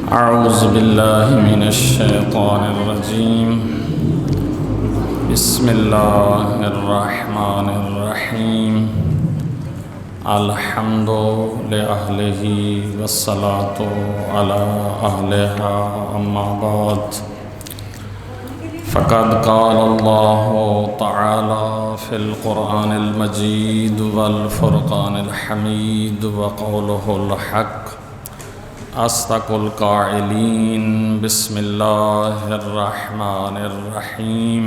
أعوذ بالله من الشيطان الرجيم. بسم الله الرحمن الرحيم. الحمد لأهله والصلاة على أهلها. أما بعد، فقد قال الله تعالى في القرآن المجيد والفرقان الحميد وقوله الحق أصدق القائلين. بسم الله الرحمن الرحيم.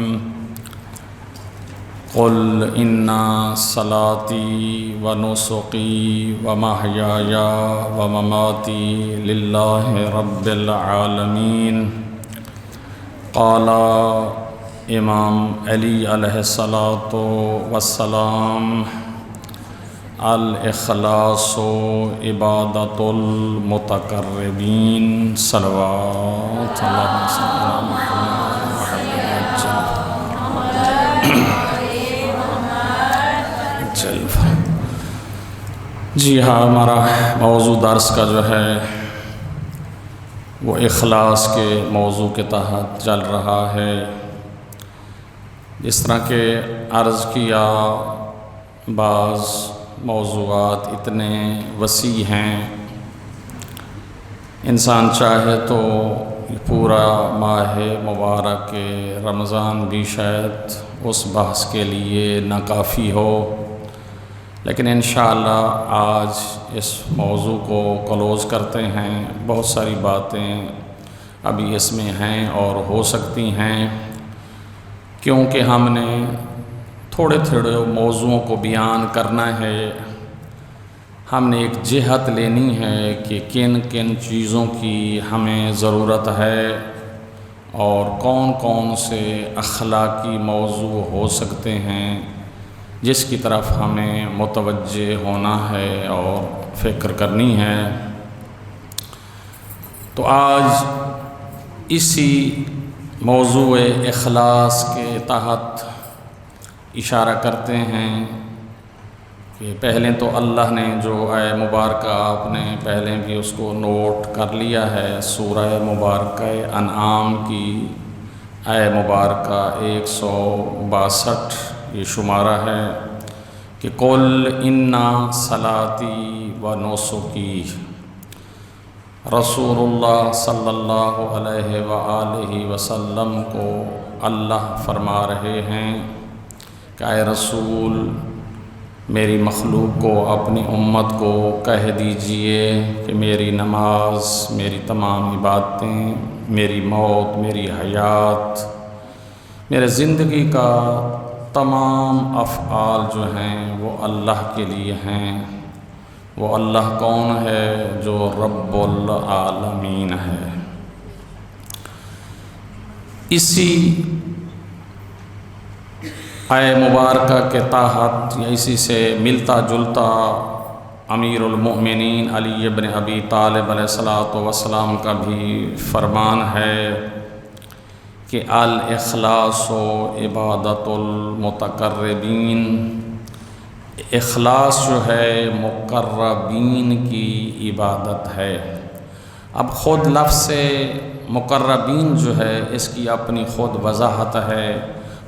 قل إن صلاتي ونسكي ومحياي ومماتي لله رب العالمين. قال امام علی علیہ الصلاۃ والسلام: الاخلاص عبادۃ المتقربین. صلوات اللہ وسلم جی ہاں، ہمارا موضوع درس کا جو ہے وہ اخلاص کے موضوع کے تحت چل رہا ہے. جس طرح کہ عرض کیا، بعض موضوعات اتنے وسیع ہیں، انسان چاہے تو پورا ماہ مبارک رمضان بھی شاید اس بحث کے لیے ناکافی ہو، لیکن انشاءاللہ آج اس موضوع کو کلوز کرتے ہیں. بہت ساری باتیں ابھی اس میں ہیں اور ہو سکتی ہیں، کیونکہ ہم نے تھوڑے تھوڑے موضوعوں کو بیان کرنا ہے. ہم نے ایک جہت لینی ہے کہ کن کن چیزوں کی ہمیں ضرورت ہے اور کون کون سے اخلاقی موضوع ہو سکتے ہیں جس کی طرف ہمیں متوجہ ہونا ہے اور فکر کرنی ہے. تو آج اسی موضوع اخلاص کے تحت اشارہ کرتے ہیں کہ پہلے تو اللہ نے جو آیہ مبارکہ آپ نے پہلے بھی اس کو نوٹ کر لیا ہے، سورہ مبارکہ انعام کی آیہ مبارکہ 162 یہ شمارہ ہے کہ قل ان صلاتی و نسکی. رسول اللہ صلی اللہ علیہ وآلہ وسلم کو اللہ فرما رہے ہیں کہ اے رسول، میری مخلوق کو، اپنی امت کو کہہ دیجئے کہ میری نماز، میری تمام عبادتیں، میری موت، میری حیات، میرے زندگی کا تمام افعال جو ہیں وہ اللہ کے لیے ہیں. وہ اللہ کون ہے؟ جو رب العالمین ہے. اسی آیہ مبارکہ کے تحت یا اسی سے ملتا جلتا امیر المؤمنین علی ابن ابی طالب علیہ السلام کا بھی فرمان ہے کہ الاخلاص عبادۃ المتقربین. اخلاص جو ہے مقربین کی عبادت ہے. اب خود لفظ سے مقربین جو ہے اس کی اپنی خود وضاحت ہے.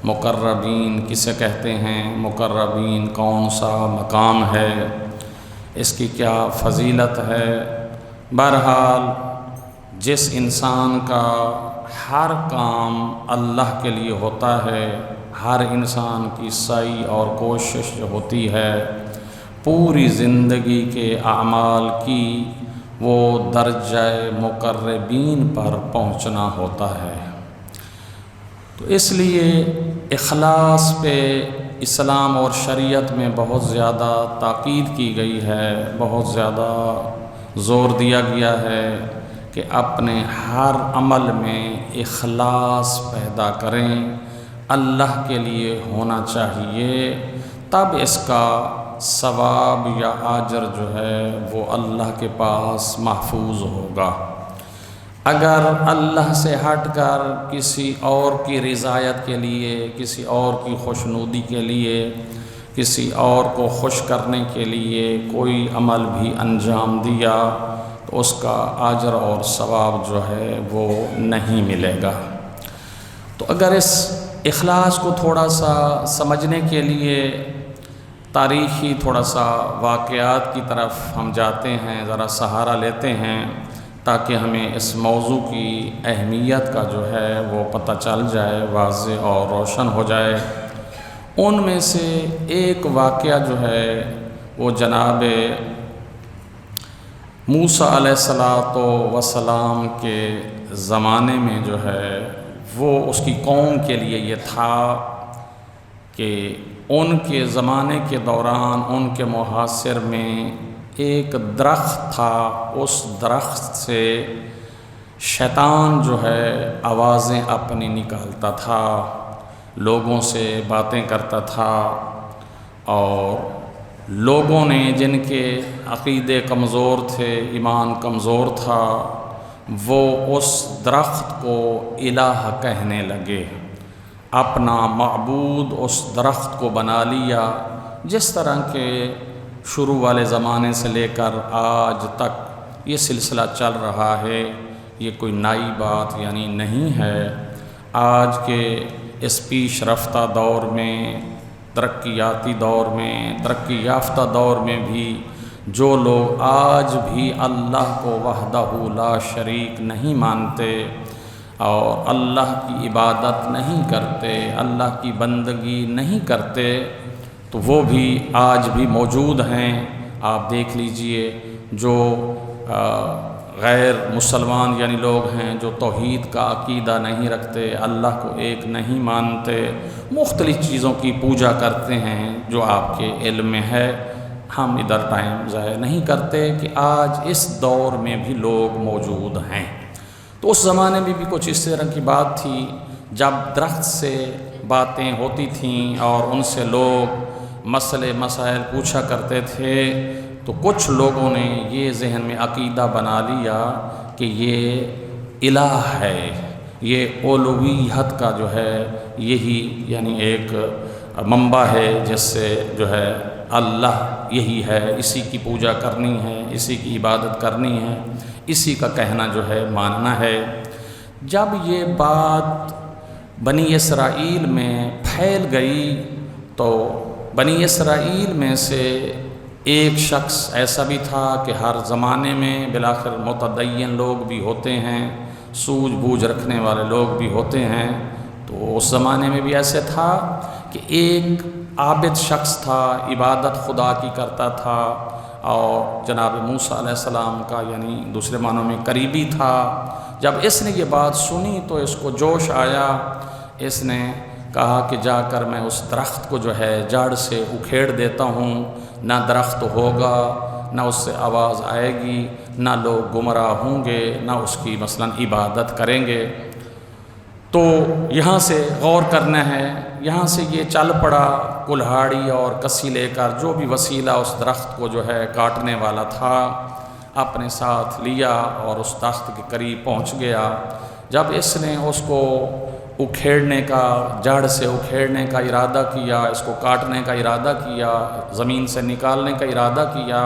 مقربین کسے کہتے ہیں؟ مقربین کون سا مقام ہے؟ اس کی کیا فضیلت ہے؟ بہرحال جس انسان کا ہر کام اللہ کے لیے ہوتا ہے، ہر انسان کی سعی اور کوشش جو ہوتی ہے پوری زندگی کے اعمال کی، وہ درجہ مقربین پر پہنچنا ہوتا ہے. تو اس لیے اخلاص پہ اسلام اور شریعت میں بہت زیادہ تاکید کی گئی ہے، بہت زیادہ زور دیا گیا ہے کہ اپنے ہر عمل میں اخلاص پیدا کریں. اللہ کے لیے ہونا چاہیے، تب اس کا ثواب یا اجر جو ہے وہ اللہ کے پاس محفوظ ہوگا. اگر اللہ سے ہٹ کر کسی اور کی رضایت کے لیے، کسی اور کی خوشنودی کے لیے، کسی اور کو خوش کرنے کے لیے کوئی عمل بھی انجام دیا تو اس کا اجر اور ثواب جو ہے وہ نہیں ملے گا۔ تو اگر اس اخلاص کو تھوڑا سا سمجھنے کے لیے تاریخی تھوڑا سا واقعات کی طرف ہم جاتے ہیں، ذرا سہارا لیتے ہیں، تاکہ ہمیں اس موضوع کی اہمیت کا جو ہے وہ پتہ چل جائے، واضح اور روشن ہو جائے۔ ان میں سے ایک واقعہ جو ہے وہ جناب موسیٰ علیہ السلام کے زمانے میں جو ہے وہ اس کی قوم کے لیے یہ تھا کہ ان کے زمانے کے دوران ان کے محاصر میں ایک درخت تھا، اس درخت سے شیطان جو ہے آوازیں اپنی نکالتا تھا، لوگوں سے باتیں کرتا تھا، اور لوگوں نے جن کے عقیدے کمزور تھے، ایمان کمزور تھا، وہ اس درخت کو الہ کہنے لگے، اپنا معبود اس درخت کو بنا لیا۔ جس طرح کے شروع والے زمانے سے لے کر آج تک یہ سلسلہ چل رہا ہے، یہ کوئی نئی بات یعنی نہیں ہے۔ آج کے اس پیش رفتہ دور میں، ترقیاتی دور میں، ترقی یافتہ دور میں بھی جو لوگ آج بھی اللہ کو وحدہ لا شریک نہیں مانتے اور اللہ کی عبادت نہیں کرتے، اللہ کی بندگی نہیں کرتے، تو وہ بھی آج بھی موجود ہیں۔ آپ دیکھ لیجئے جو غیر مسلمان یعنی لوگ ہیں جو توحید کا عقیدہ نہیں رکھتے، اللہ کو ایک نہیں مانتے، مختلف چیزوں کی پوجا کرتے ہیں جو آپ کے علم میں ہے۔ ہم ادھر ٹائم ضائع نہیں کرتے کہ آج اس دور میں بھی لوگ موجود ہیں۔ تو اس زمانے میں بھی کچھ اس طرح کی بات تھی، جب درخت سے باتیں ہوتی تھیں اور ان سے لوگ مسئلے مسائل پوچھا کرتے تھے، تو کچھ لوگوں نے یہ ذہن میں عقیدہ بنا لیا کہ یہ الہ ہے، یہ اولویت کا جو ہے یہی یعنی ایک منبع ہے جس سے جو ہے اللہ یہی ہے، اسی کی پوجا کرنی ہے، اسی کی عبادت کرنی ہے، اسی کا کہنا جو ہے ماننا ہے۔ جب یہ بات بنی اسرائیل میں پھیل گئی تو بنی اسرائیل میں سے ایک شخص ایسا بھی تھا کہ ہر زمانے میں بالآخر متدین لوگ بھی ہوتے ہیں، سوجھ بوجھ رکھنے والے لوگ بھی ہوتے ہیں، تو اس زمانے میں بھی ایسے تھا کہ ایک عابد شخص تھا، عبادت خدا کی کرتا تھا، اور جناب موسیٰ علیہ السلام کا یعنی دوسرے معنوں میں قریبی تھا۔ جب اس نے یہ بات سنی تو اس کو جوش آیا، اس نے کہا کہ جا کر میں اس درخت کو جو ہے جڑ سے اکھیڑ دیتا ہوں، نہ درخت ہوگا، نہ اس سے آواز آئے گی، نہ لوگ گمراہ ہوں گے، نہ اس کی مثلا عبادت کریں گے۔ تو یہاں سے غور کرنا ہے، یہاں سے یہ چل پڑا کلہاڑی اور کسی لے کر، جو بھی وسیلہ اس درخت کو جو ہے کاٹنے والا تھا اپنے ساتھ لیا اور اس درخت کے قریب پہنچ گیا۔ جب اس نے اس کو اکھیڑنے کا، جڑ سے اکھیڑنے کا ارادہ کیا، اس کو کاٹنے کا ارادہ کیا، زمین سے نکالنے کا ارادہ کیا،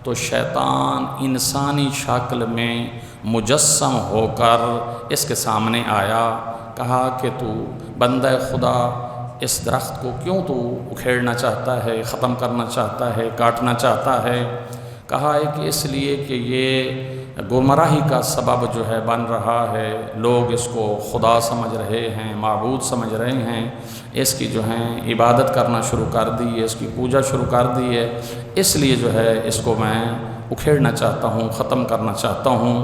تو شیطان انسانی شکل میں مجسم ہو کر اس کے سامنے آیا، کہا کہ تو بندہ خدا اس درخت کو کیوں تو اکھیڑنا چاہتا ہے، ختم کرنا چاہتا ہے، کاٹنا چاہتا ہے؟ کہا ہے کہ اس لیے کہ یہ گمراہی کا سبب جو ہے بن رہا ہے، لوگ اس کو خدا سمجھ رہے ہیں، معبود سمجھ رہے ہیں، اس کی جو ہے عبادت کرنا شروع کر دی ہے، اس کی پوجا شروع کر دی ہے، اس لیے جو ہے اس کو میں اکھیڑنا چاہتا ہوں، ختم کرنا چاہتا ہوں۔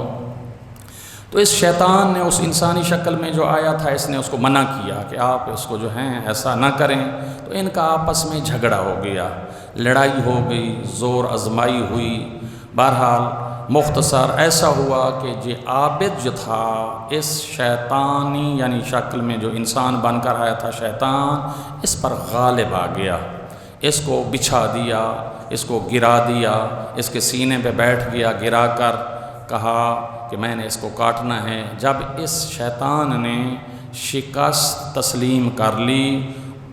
تو اس شیطان نے اس انسانی شکل میں جو آیا تھا، اس نے اس کو منع کیا کہ آپ اس کو جو ہیں ایسا نہ کریں۔ تو ان کا آپس میں جھگڑا ہو گیا، لڑائی ہو گئی، زور آزمائی ہوئی۔ بہرحال مختصر ایسا ہوا کہ یہ عابد جو تھا اس شیطانی یعنی شکل میں جو انسان بن کر آیا تھا شیطان، اس پر غالب آ گیا، اس کو بچھا دیا، اس کو گرا دیا، اس کے سینے پہ بیٹھ گیا، گرا کر کہا کہ میں نے اس کو کاٹنا ہے۔ جب اس شیطان نے شکست تسلیم کر لی،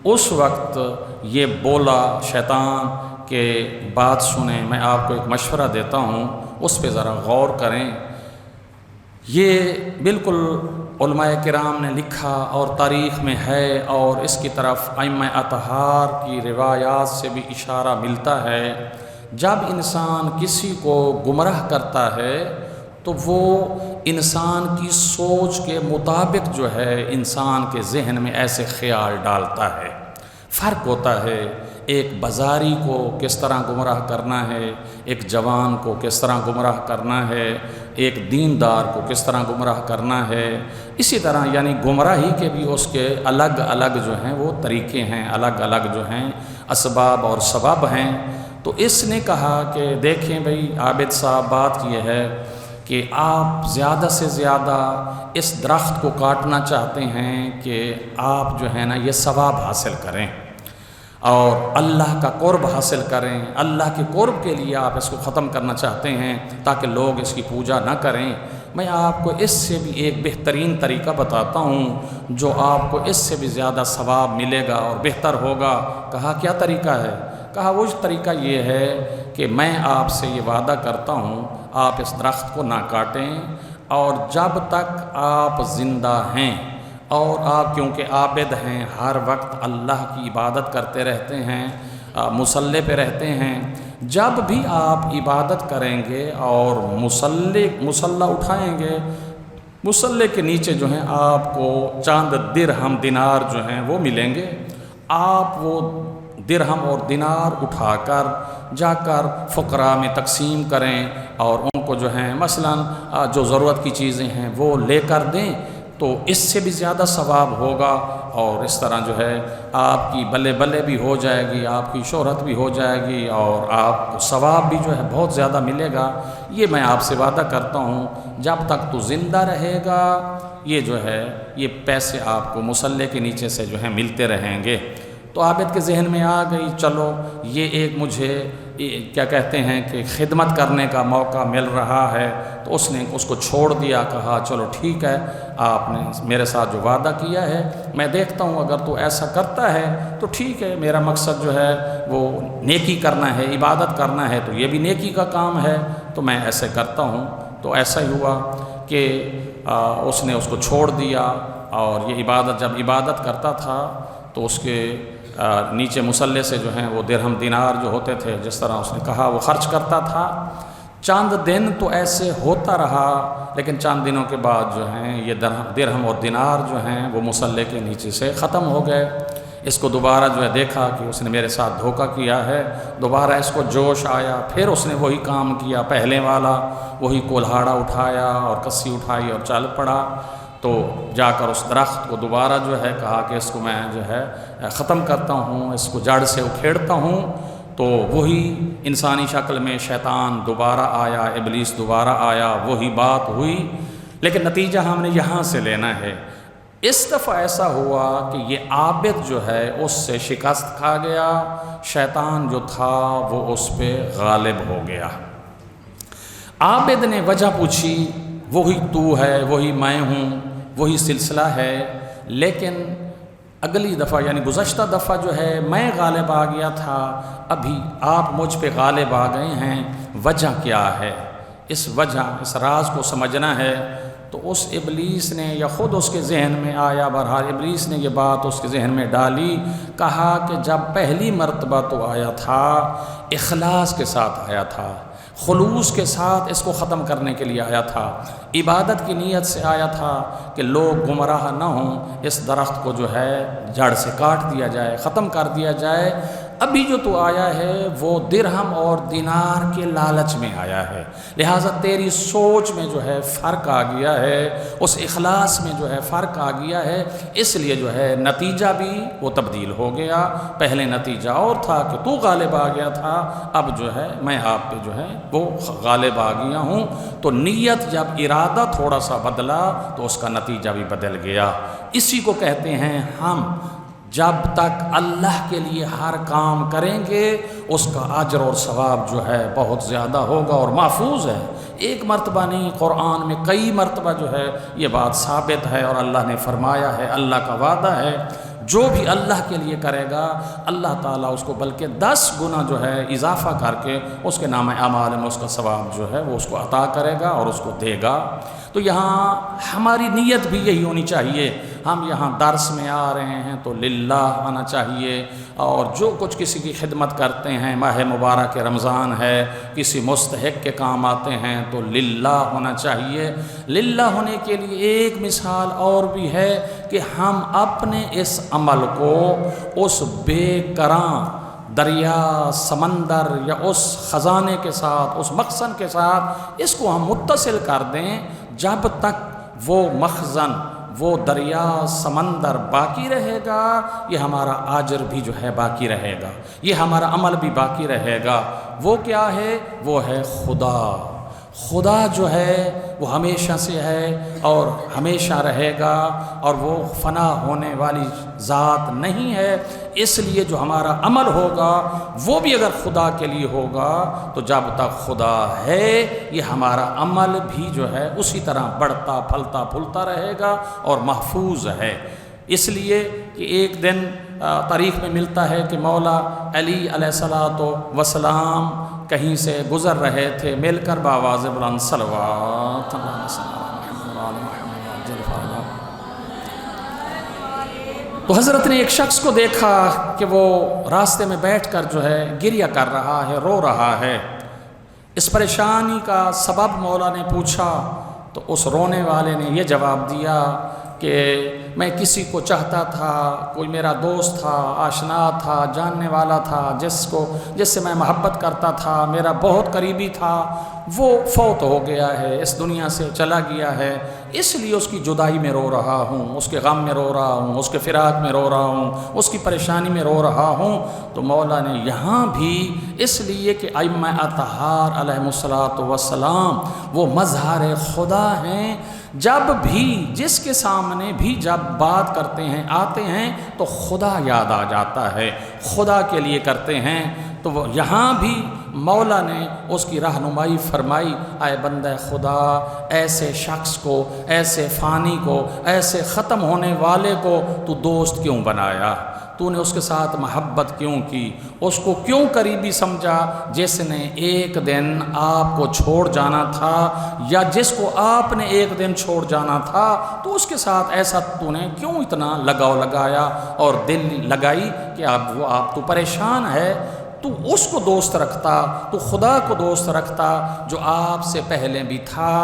اس وقت یہ بولا شیطان کہ بات سنیں، میں آپ کو ایک مشورہ دیتا ہوں، اس پہ ذرا غور کریں۔ یہ بالکل علماء کرام نے لکھا اور تاریخ میں ہے، اور اس کی طرف ائمہ اطہار کی روایات سے بھی اشارہ ملتا ہے۔ جب انسان کسی کو گمراہ کرتا ہے تو وہ انسان کی سوچ کے مطابق جو ہے انسان کے ذہن میں ایسے خیال ڈالتا ہے۔ فرق ہوتا ہے ایک بازاری کو کس طرح گمراہ کرنا ہے، ایک جوان کو کس طرح گمراہ کرنا ہے، ایک دیندار کو کس طرح گمراہ کرنا ہے۔ اسی طرح یعنی گمراہی کے بھی اس کے الگ الگ جو ہیں وہ طریقے ہیں، الگ الگ جو ہیں اسباب اور سبب ہیں۔ تو اس نے کہا کہ دیکھیں بھئی عابد صاحب، بات یہ ہے کہ آپ زیادہ سے زیادہ اس درخت کو کاٹنا چاہتے ہیں کہ آپ جو ہے نا یہ ثواب حاصل کریں اور اللہ کا قرب حاصل کریں۔ اللہ کے قرب کے لیے آپ اس کو ختم کرنا چاہتے ہیں تاکہ لوگ اس کی پوجا نہ کریں۔ میں آپ کو اس سے بھی ایک بہترین طریقہ بتاتا ہوں جو آپ کو اس سے بھی زیادہ ثواب ملے گا اور بہتر ہوگا۔ کہا کیا طریقہ ہے؟ کہا وہ طریقہ یہ ہے کہ میں آپ سے یہ وعدہ کرتا ہوں آپ اس درخت کو نہ کاٹیں، اور جب تک آپ زندہ ہیں اور آپ کیونکہ عابد ہیں، ہر وقت اللہ کی عبادت کرتے رہتے ہیں، مصلی پہ رہتے ہیں، جب بھی آپ عبادت کریں گے اور مصلی اٹھائیں گے، مصلی کے نیچے جو ہیں آپ کو چاند درہم دینار جو ہیں وہ ملیں گے۔ آپ وہ درہم اور دینار اٹھا کر جا کر فقراء میں تقسیم کریں اور ان کو جو ہیں مثلاً جو ضرورت کی چیزیں ہیں وہ لے کر دیں، تو اس سے بھی زیادہ ثواب ہوگا، اور اس طرح جو ہے آپ کی بلے بلے بھی ہو جائے گی، آپ کی شہرت بھی ہو جائے گی، اور آپ کو ثواب بھی جو ہے بہت زیادہ ملے گا۔ یہ میں آپ سے وعدہ کرتا ہوں جب تک تو زندہ رہے گا یہ جو ہے یہ پیسے آپ کو مصلی کے نیچے سے جو ہے ملتے رہیں گے۔ تو عابد کے ذہن میں آ گئی چلو یہ ایک مجھے کیا کہتے ہیں کہ خدمت کرنے کا موقع مل رہا ہے، تو اس نے اس کو چھوڑ دیا۔ کہا چلو ٹھیک ہے، آپ نے میرے ساتھ جو وعدہ کیا ہے میں دیکھتا ہوں اگر تو ایسا کرتا ہے تو ٹھیک ہے، میرا مقصد جو ہے وہ نیکی کرنا ہے، عبادت کرنا ہے، تو یہ بھی نیکی کا کام ہے، تو میں ایسے کرتا ہوں۔ تو ایسا ہی ہوا کہ اس نے اس کو چھوڑ دیا، اور یہ عبادت جب عبادت کرتا تھا تو اس کے نیچے مصلی سے جو ہیں وہ درہم دینار جو ہوتے تھے جس طرح اس نے کہا وہ خرچ کرتا تھا۔ چند دن تو ایسے ہوتا رہا، لیکن چند دنوں کے بعد جو ہیں یہ درہم اور دینار جو ہیں وہ مصلی کے نیچے سے ختم ہو گئے۔ اس کو دوبارہ جو ہے دیکھا کہ اس نے میرے ساتھ دھوکہ کیا ہے، دوبارہ اس کو جوش آیا، پھر اس نے وہی کام کیا پہلے والا، وہی کولہاڑا اٹھایا اور کسی اٹھائی اور چل پڑا۔ تو جا کر اس درخت کو دوبارہ جو ہے کہا کہ اس کو میں جو ہے ختم کرتا ہوں، اس کو جڑ سے اکھیڑتا ہوں۔ تو وہی انسانی شکل میں شیطان دوبارہ آیا، ابلیس دوبارہ آیا، وہی بات ہوئی، لیکن نتیجہ ہم نے یہاں سے لینا ہے۔ اس دفعہ ایسا ہوا کہ یہ عابد جو ہے اس سے شکست کھا گیا، شیطان جو تھا وہ اس پہ غالب ہو گیا۔ عابد نے وجہ پوچھی، وہی تو ہے، وہی میں ہوں، وہی سلسلہ ہے، لیکن اگلی دفعہ یعنی گزشتہ دفعہ جو ہے میں غالب آ گیا تھا، ابھی آپ مجھ پہ غالب آ گئے ہیں، وجہ کیا ہے؟ اس وجہ، اس راز کو سمجھنا ہے۔ تو اس ابلیس نے یا خود اس کے ذہن میں آیا، بہرحال ابلیس نے یہ بات اس کے ذہن میں ڈالی، کہا کہ جب پہلی مرتبہ تو آیا تھا اخلاص کے ساتھ آیا تھا، خلوص کے ساتھ اس کو ختم کرنے کے لیے آیا تھا، عبادت کی نیت سے آیا تھا کہ لوگ گمراہ نہ ہوں، اس درخت کو جو ہے جڑ سے کاٹ دیا جائے، ختم کر دیا جائے۔ ابھی جو تو آیا ہے وہ درہم اور دینار کے لالچ میں آیا ہے، لہٰذا تیری سوچ میں جو ہے فرق آ گیا ہے، اس اخلاص میں جو ہے فرق آ گیا ہے، اس لیے جو ہے نتیجہ بھی وہ تبدیل ہو گیا۔ پہلے نتیجہ اور تھا کہ تو غالب آ گیا تھا، اب جو ہے میں آپ پہ جو ہے وہ غالب آ گیا ہوں۔ تو نیت جب ارادہ تھوڑا سا بدلا تو اس کا نتیجہ بھی بدل گیا۔ اسی کو کہتے ہیں ہم جب تک اللہ کے لیے ہر کام کریں گے اس کا اجر اور ثواب جو ہے بہت زیادہ ہوگا اور محفوظ ہے۔ ایک مرتبہ نہیں، قرآن میں کئی مرتبہ جو ہے یہ بات ثابت ہے، اور اللہ نے فرمایا ہے، اللہ کا وعدہ ہے، جو بھی اللہ کے لیے کرے گا اللہ تعالیٰ اس کو بلکہ 10 گنا جو ہے اضافہ کر کے اس کے نام اعمال میں اس کا ثواب جو ہے وہ اس کو عطا کرے گا اور اس کو دے گا۔ تو یہاں ہماری نیت بھی یہی ہونی چاہیے، ہم یہاں درس میں آ رہے ہیں تو للہ آنا چاہیے، اور جو کچھ کسی کی خدمت کرتے ہیں، ماہ مبارک رمضان ہے، کسی مستحق کے کام آتے ہیں تو للہ ہونا چاہیے۔ للہ ہونے کے لیے ایک مثال اور بھی ہے کہ ہم اپنے اس عمل کو اس بے کراں دریا، سمندر یا اس خزانے کے ساتھ، اس مخزن کے ساتھ اس کو ہم متصل کر دیں جب تک وہ مخزن، وہ دریا، سمندر باقی رہے گا، یہ ہمارا اجر بھی جو ہے باقی رہے گا، یہ ہمارا عمل بھی باقی رہے گا۔ وہ کیا ہے؟ وہ ہے خدا۔ خدا جو ہے وہ ہمیشہ سے ہے اور ہمیشہ رہے گا، اور وہ فنا ہونے والی ذات نہیں ہے۔ اس لیے جو ہمارا عمل ہوگا وہ بھی اگر خدا کے لیے ہوگا تو جب تک خدا ہے یہ ہمارا عمل بھی جو ہے اسی طرح بڑھتا پھلتا پھولتا رہے گا اور محفوظ ہے۔ اس لیے کہ ایک دن تاریخ میں ملتا ہے کہ مولا علی علیہ السلام کہیں سے گزر رہے تھے، مل کر بآواز بلند صلوات تو حضرت نے ایک شخص کو دیکھا کہ وہ راستے میں بیٹھ کر جو ہے گریہ کر رہا ہے، رو رہا ہے۔ اس پریشانی کا سبب مولا نے پوچھا تو اس رونے والے نے یہ جواب دیا کہ میں کسی کو چاہتا تھا، کوئی میرا دوست تھا، آشنا تھا، جاننے والا تھا، جس سے میں محبت کرتا تھا، میرا بہت قریبی تھا، وہ فوت ہو گیا ہے، اس دنیا سے چلا گیا ہے، اس لیے اس کی جدائی میں رو رہا ہوں، اس کے غم میں رو رہا ہوں، اس کے فراق میں رو رہا ہوں، اس کی پریشانی میں رو رہا ہوں۔ تو مولا نے یہاں بھی اس لیے کہ ائمہ اطہار علیہم السلام وہ مظہر خدا ہیں، جب بھی جس کے سامنے بھی جب بات کرتے ہیں آتے ہیں تو خدا یاد آ جاتا ہے، خدا کے لیے کرتے ہیں۔ تو وہ یہاں بھی مولا نے اس کی رہنمائی فرمائی، اے بندہ خدا، ایسے شخص کو، ایسے فانی کو، ایسے ختم ہونے والے کو تو دوست کیوں بنایا؟ تو نے اس کے ساتھ محبت کیوں کی؟ اس کو کیوں قریبی سمجھا جس نے ایک دن آپ کو چھوڑ جانا تھا، یا جس کو آپ نے ایک دن چھوڑ جانا تھا؟ تو اس کے ساتھ ایسا تو نے کیوں اتنا لگاؤ لگایا اور دل لگائی کہ آپ تو پریشان ہے؟ تو اس کو دوست رکھتا، تو خدا کو دوست رکھتا جو آپ سے پہلے بھی تھا،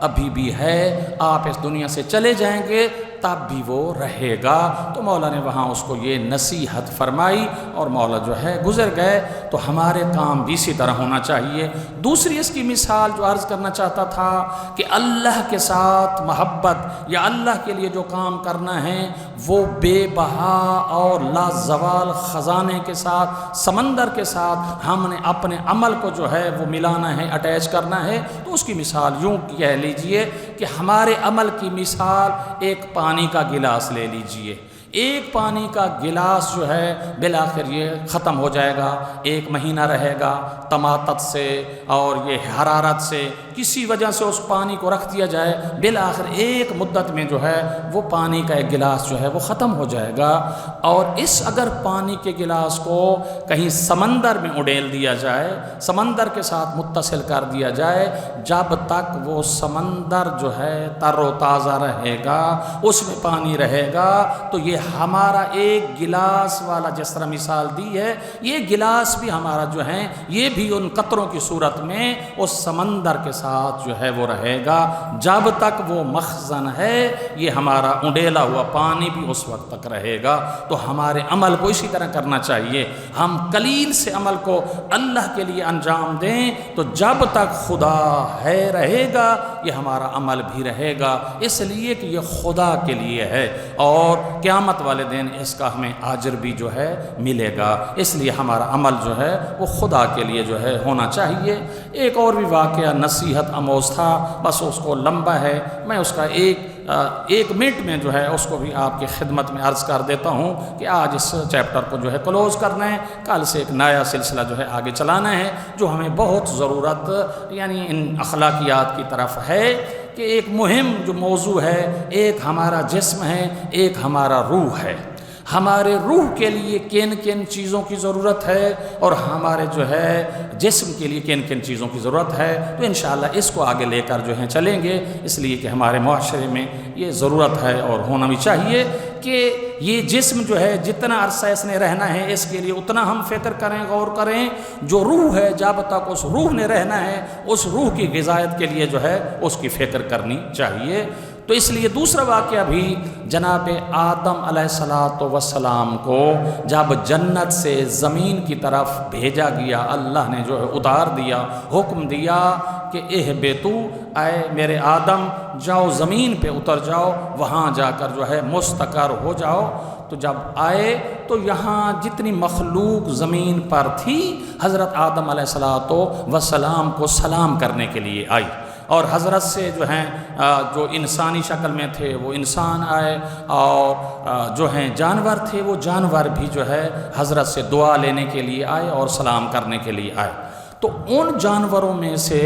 ابھی بھی ہے، آپ اس دنیا سے چلے جائیں گے تب بھی وہ رہے گا۔ تو مولا نے وہاں اس کو یہ نصیحت فرمائی اور مولا جو ہے گزر گئے۔ تو ہمارے کام بھی اسی طرح ہونا چاہیے۔ دوسری اس کی مثال جو عرض کرنا چاہتا تھا کہ اللہ کے ساتھ محبت یا اللہ کے لیے جو کام کرنا ہے وہ بے بہا اور لازوال خزانے کے ساتھ، سمندر کے ساتھ ہم نے اپنے عمل کو جو ہے وہ ملانا ہے، اٹیچ کرنا ہے۔ تو اس کی مثال یوں کہہ لیجئے کہ ہمارے عمل کی مثال ایک پانی کا گلاس لے لیجئے۔ ایک پانی کا گلاس جو ہے بالآخر یہ ختم ہو جائے گا، 1 مہینہ رہے گا، طماطت سے اور یہ حرارت سے کسی وجہ سے اس پانی کو رکھ دیا جائے، بالآخر ایک مدت میں جو ہے وہ پانی کا ایک گلاس جو ہے وہ ختم ہو جائے گا۔ اور اگر پانی کے گلاس کو کہیں سمندر میں اڈیل دیا جائے، سمندر کے ساتھ متصل کر دیا جائے، جب تک وہ سمندر جو ہے تر و تازہ رہے گا، اس میں پانی رہے گا، تو یہ ہمارا ایک گلاس والا جس طرح مثال دی ہے، یہ گلاس بھی ہمارا جو ہے یہ بھی ان قطروں کی صورت میں اس سمندر کے ساتھ جو ہے وہ رہے گا جب تک وہ مخزن ہے، یہ ہمارا اونڈیلا ہوا پانی بھی اس وقت تک رہے گا۔ تو ہمارے عمل کو اسی طرح کرنا چاہیے، ہم قلیل سے عمل کو اللہ کے لیے انجام دیں، تو جب تک خدا ہے رہے گا یہ ہمارا عمل بھی رہے گا، اس لیے کہ یہ خدا کے لیے ہے اور قیامت والے دن اس کا ہمیں اجر بھی جو ہے ملے گا۔ اس لیے ہمارا عمل جو ہے وہ خدا کے لیے جو ہے ہونا چاہیے۔ ایک اور بھی واقعہ نصیحت آموز تھا، بس اس کو لمبا ہے، میں اس کا ایک منٹ میں جو ہے اس کو بھی آپ کی خدمت میں عرض کر دیتا ہوں کہ آج اس چیپٹر کو جو ہے کلوز کرنا ہے، کل سے ایک نیا سلسلہ جو ہے آگے چلانا ہے جو ہمیں بہت ضرورت یعنی ان اخلاقیات کی طرف ہے کہ ایک مہم جو موضوع ہے، ایک ہمارا جسم ہے، ایک ہمارا روح ہے۔ ہمارے روح کے لیے کن کن چیزوں کی ضرورت ہے اور ہمارے جو ہے جسم کے لیے کن کن چیزوں کی ضرورت ہے، تو انشاءاللہ اس کو آگے لے کر جو ہے چلیں گے، اس لیے کہ ہمارے معاشرے میں یہ ضرورت ہے اور ہونا بھی چاہیے کہ یہ جسم جو ہے جتنا عرصہ اس نے رہنا ہے اس کے لیے اتنا ہم فکر کریں، غور کریں۔ جو روح ہے جب تک اس روح نے رہنا ہے اس روح کی غذائیت کے لیے جو ہے اس کی فکر کرنی چاہیے۔ تو اس لیے دوسرا واقعہ بھی جناب آدم علیہ السلام کو جب جنت سے زمین کی طرف بھیجا گیا، اللہ نے جو ہے اتار دیا، حکم دیا کہ اہبطوا، اے میرے آدم جاؤ زمین پہ اتر جاؤ، وہاں جا کر جو ہے مستقر ہو جاؤ۔ تو جب آئے تو یہاں جتنی مخلوق زمین پر تھی حضرت آدم علیہ السلام کو سلام کرنے کے لیے آئی، اور حضرت سے جو ہیں جو انسانی شکل میں تھے وہ انسان آئے، اور جو ہیں جانور تھے وہ جانور بھی جو ہے حضرت سے دعا لینے کے لیے آئے اور سلام کرنے کے لیے آئے۔ تو ان جانوروں میں سے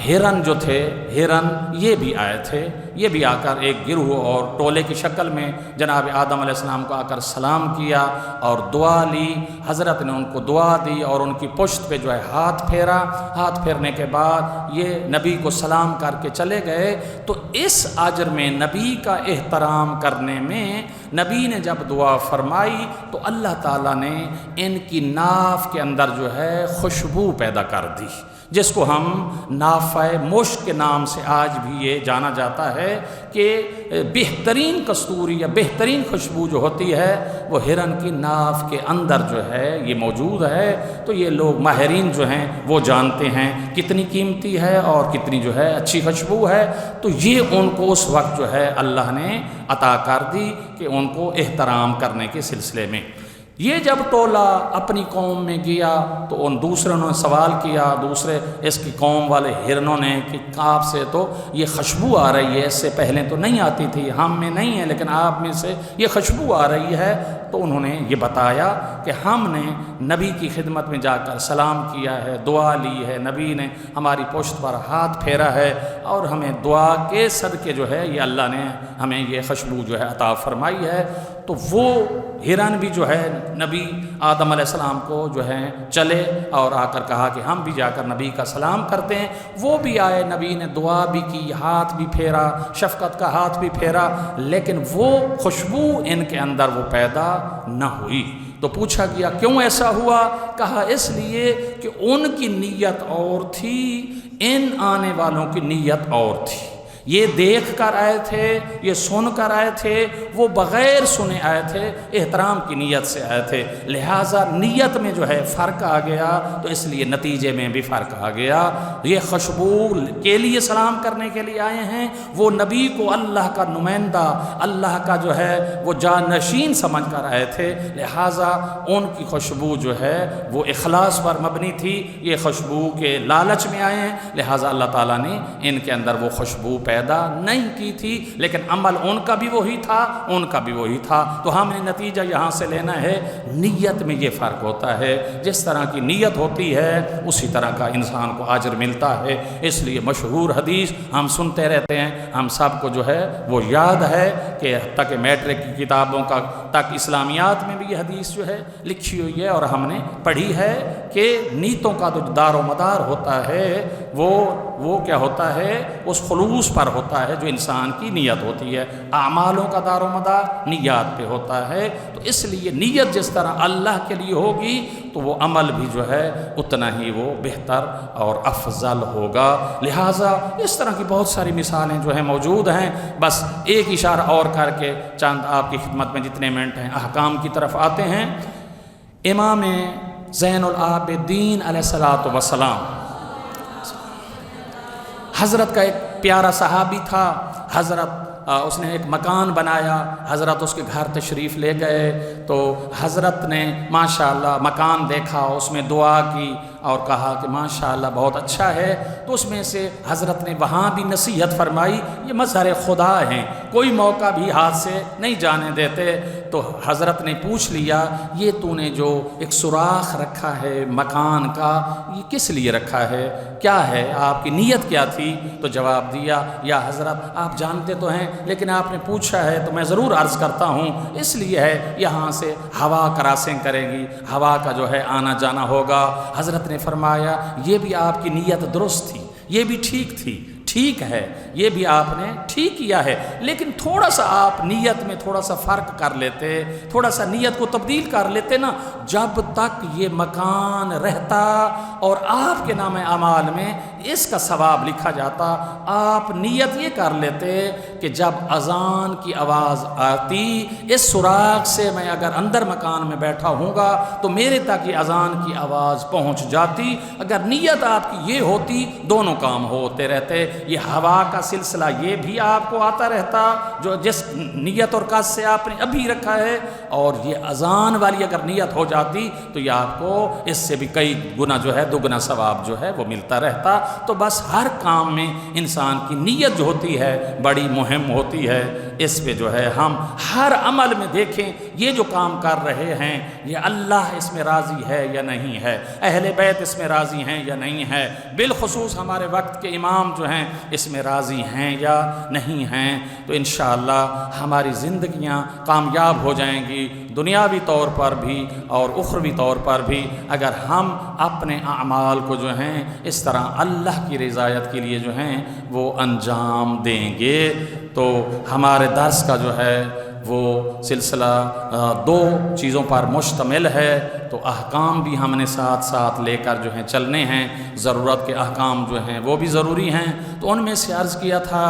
ہرن جو تھے، ہرن یہ بھی آئے تھے، یہ بھی آ کر ایک گروہ اور ٹولے کی شکل میں جناب آدم علیہ السلام کو آ کر سلام کیا اور دعا لی۔ حضرت نے ان کو دعا دی اور ان کی پشت پہ جو ہے ہاتھ پھیرا، ہاتھ پھیرنے کے بعد یہ نبی کو سلام کر کے چلے گئے۔ تو اس اجر میں نبی کا احترام کرنے میں نبی نے جب دعا فرمائی تو اللہ تعالیٰ نے ان کی ناف کے اندر جو ہے خوشبو پیدا کر دی، جس کو ہم نافع مشک کے نام سے آج بھی یہ جانا جاتا ہے کہ بہترین کستوری یا بہترین خوشبو جو ہوتی ہے وہ ہرن کی ناف کے اندر جو ہے یہ موجود ہے۔ تو یہ لوگ ماہرین جو ہیں وہ جانتے ہیں کتنی قیمتی ہے اور کتنی جو ہے اچھی خوشبو ہے۔ تو یہ ان کو اس وقت جو ہے اللہ نے عطا کر دی کہ ان کو احترام کرنے کے سلسلے میں۔ یہ جب ٹولہ اپنی قوم میں گیا تو ان دوسروں نے سوال کیا، دوسرے اس کی قوم والے ہرنوں نے کہ آپ سے تو یہ خوشبو آ رہی ہے، اس سے پہلے تو نہیں آتی تھی، ہم میں نہیں ہے لیکن آپ میں سے یہ خوشبو آ رہی ہے۔ تو انہوں نے یہ بتایا کہ ہم نے نبی کی خدمت میں جا کر سلام کیا ہے، دعا لی ہے، نبی نے ہماری پشت پر ہاتھ پھیرا ہے اور ہمیں دعا کے صدقے جو ہے یہ اللہ نے ہمیں یہ خوشبو جو ہے عطا فرمائی ہے۔ تو وہ ہرن بھی جو ہے نبی آدم علیہ السلام کو جو ہے چلے اور آ کر کہا کہ ہم بھی جا کر نبی کا سلام کرتے ہیں۔ وہ بھی آئے، نبی نے دعا بھی کی، ہاتھ بھی پھیرا، شفقت کا ہاتھ بھی پھیرا، لیکن وہ خوشبو ان کے اندر وہ پیدا نہ ہوئی۔ تو پوچھا گیا کیوں ایسا ہوا؟ کہا اس لیے کہ ان کی نیت اور تھی، ان آنے والوں کی نیت اور تھی۔ یہ دیکھ کر آئے تھے، یہ سن کر آئے تھے، وہ بغیر سنے آئے تھے، احترام کی نیت سے آئے تھے، لہٰذا نیت میں جو ہے فرق آ گیا، تو اس لیے نتیجے میں بھی فرق آ گیا۔ یہ خوشبو کے لیے سلام کرنے کے لیے آئے ہیں، وہ نبی کو اللہ کا نمائندہ، اللہ کا جو ہے وہ جانشین سمجھ کر آئے تھے، لہٰذا ان کی خوشبو جو ہے وہ اخلاص پر مبنی تھی۔ یہ خوشبو کے لالچ میں آئے ہیں، لہٰذا اللہ تعالیٰ نے ان کے اندر وہ خوشبو پیدا نہیں کی تھی، لیکن عمل ان کا بھی وہی تھا، ان کا بھی وہی تھا۔ تو ہم نے نتیجہ یہاں سے لینا ہے، نیت میں یہ فرق ہوتا ہے، جس طرح کی نیت ہوتی ہے اسی طرح کا انسان کو اجر ملتا ہے۔ اس لیے مشہور حدیث ہم سنتے رہتے ہیں، ہم سب کو جو ہے وہ یاد ہے کہ تک میٹرک کی کتابوں کا تک اسلامیات میں بھی یہ حدیث جو ہے لکھی ہوئی ہے اور ہم نے پڑھی ہے کہ نیتوں کا جو دار و مدار ہوتا ہے وہ کیا ہوتا ہے؟ اس خلوص پر ہوتا ہے جو انسان کی نیت ہوتی ہے۔ اعمالوں کا دار و مدار نیات پہ ہوتا ہے، تو اس لیے نیت جس طرح اللہ کے لیے ہوگی تو وہ عمل بھی جو ہے اتنا ہی وہ بہتر اور افضل ہوگا۔ لہٰذا اس طرح کی بہت ساری مثالیں جو ہیں موجود ہیں۔ بس ایک اشارہ اور کر کے چند آپ کی خدمت میں جتنے منٹ ہیں احکام کی طرف آتے ہیں۔ امام زین العابدین علیہ السلام، حضرت کا ایک پیارا صحابی تھا، حضرت اس نے ایک مکان بنایا، حضرت اس کے گھر تشریف لے گئے تو حضرت نے ماشاءاللہ مکان دیکھا، اس میں دعا کی اور کہا کہ ماشاءاللہ بہت اچھا ہے، تو اس میں سے حضرت نے وہاں بھی نصیحت فرمائی، یہ مظہر خدا ہیں، کوئی موقع بھی ہاتھ سے نہیں جانے دیتے۔ تو حضرت نے پوچھ لیا یہ تو نے جو ایک سوراخ رکھا ہے مکان کا، یہ کس لیے رکھا ہے، کیا ہے، آپ کی نیت کیا تھی؟ تو جواب دیا یا حضرت آپ جانتے تو ہیں لیکن آپ نے پوچھا ہے تو میں ضرور عرض کرتا ہوں، اس لیے ہے یہاں سے ہوا کراسنگ کرے گی، ہوا کا جو ہے آنا جانا ہوگا۔ حضرت نے فرمایا یہ بھی آپ کی نیت درست تھی، یہ بھی ٹھیک تھی، ٹھیک ہے، یہ بھی آپ نے ٹھیک کیا ہے، لیکن تھوڑا سا آپ نیت میں تھوڑا سا فرق کر لیتے، تھوڑا سا نیت کو تبدیل کر لیتے نا، جب تک یہ مکان رہتا اور آپ کے نام اعمال میں اس کا ثواب لکھا جاتا، آپ نیت یہ کر لیتے کہ جب اذان کی آواز آتی، اس سوراخ سے میں اگر اندر مکان میں بیٹھا ہوں گا تو میرے تک یہ اذان کی آواز پہنچ جاتی۔ اگر نیت آپ کی یہ ہوتی دونوں کام ہوتے رہتے، یہ ہوا کا سلسلہ یہ بھی آپ کو آتا رہتا جو جس نیت اور قصد سے آپ نے ابھی رکھا ہے، اور یہ اذان والی اگر نیت ہو جاتی تو یہ آپ کو اس سے بھی کئی گنا جو ہے دگنا ثواب جو ہے وہ ملتا رہتا۔ تو بس ہر کام میں انسان کی نیت جو ہوتی ہے بڑی مہم ہوتی ہے، اس پہ جو ہے ہم ہر عمل میں دیکھیں یہ جو کام کر رہے ہیں یہ اللہ اس میں راضی ہے یا نہیں ہے، اہل بیت اس میں راضی ہیں یا نہیں ہے، بالخصوص ہمارے وقت کے امام جو ہیں اس میں راضی ہیں یا نہیں ہیں، تو انشاءاللہ ہماری زندگیاں کامیاب ہو جائیں گی دنیاوی طور پر بھی اور اخروی طور پر بھی، اگر ہم اپنے اعمال کو جو ہیں اس طرح اللہ کی رضایت کے لیے جو ہیں وہ انجام دیں گے۔ تو ہمارے درس کا جو ہے وہ سلسلہ دو چیزوں پر مشتمل ہے، تو احکام بھی ہم نے ساتھ ساتھ لے کر جو ہیں چلنے ہیں، ضرورت کے احکام جو ہیں وہ بھی ضروری ہیں، تو ان میں سے عرض کیا تھا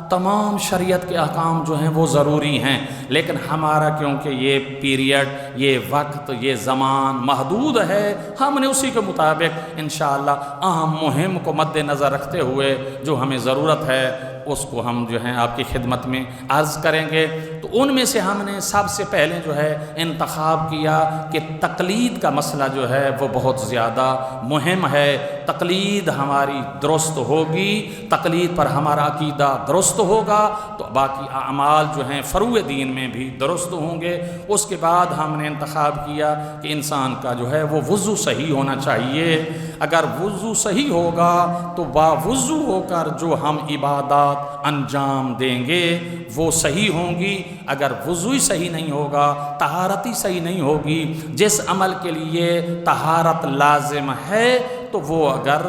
تمام شریعت کے احکام جو ہیں وہ ضروری ہیں، لیکن ہمارا کیونکہ یہ پیریڈ، یہ وقت، یہ زمان محدود ہے، ہم نے اسی کے مطابق انشاءاللہ اہم مہم کو مد نظر رکھتے ہوئے جو ہمیں ضرورت ہے اس کو ہم جو ہیں آپ کی خدمت میں عرض کریں گے۔ تو ان میں سے ہم نے سب سے پہلے جو ہے انتخاب کیا کہ تقلید کا مسئلہ جو ہے وہ بہت زیادہ مہم ہے، تقلید ہماری درست ہوگی، تقلید پر ہمارا عقیدہ درست ہوگا تو باقی اعمال جو ہیں فروع دین میں بھی درست ہوں گے۔ اس کے بعد ہم نے انتخاب کیا کہ انسان کا جو ہے وہ وضو صحیح ہونا چاہیے، اگر وضو صحیح ہوگا تو باوضو ہو کر جو ہم عبادات انجام دیں گے وہ صحیح ہوں گی، اگر وضو ہی صحیح نہیں ہوگا، طہارت ہی صحیح نہیں ہوگی، جس عمل کے لیے طہارت لازم ہے تو وہ اگر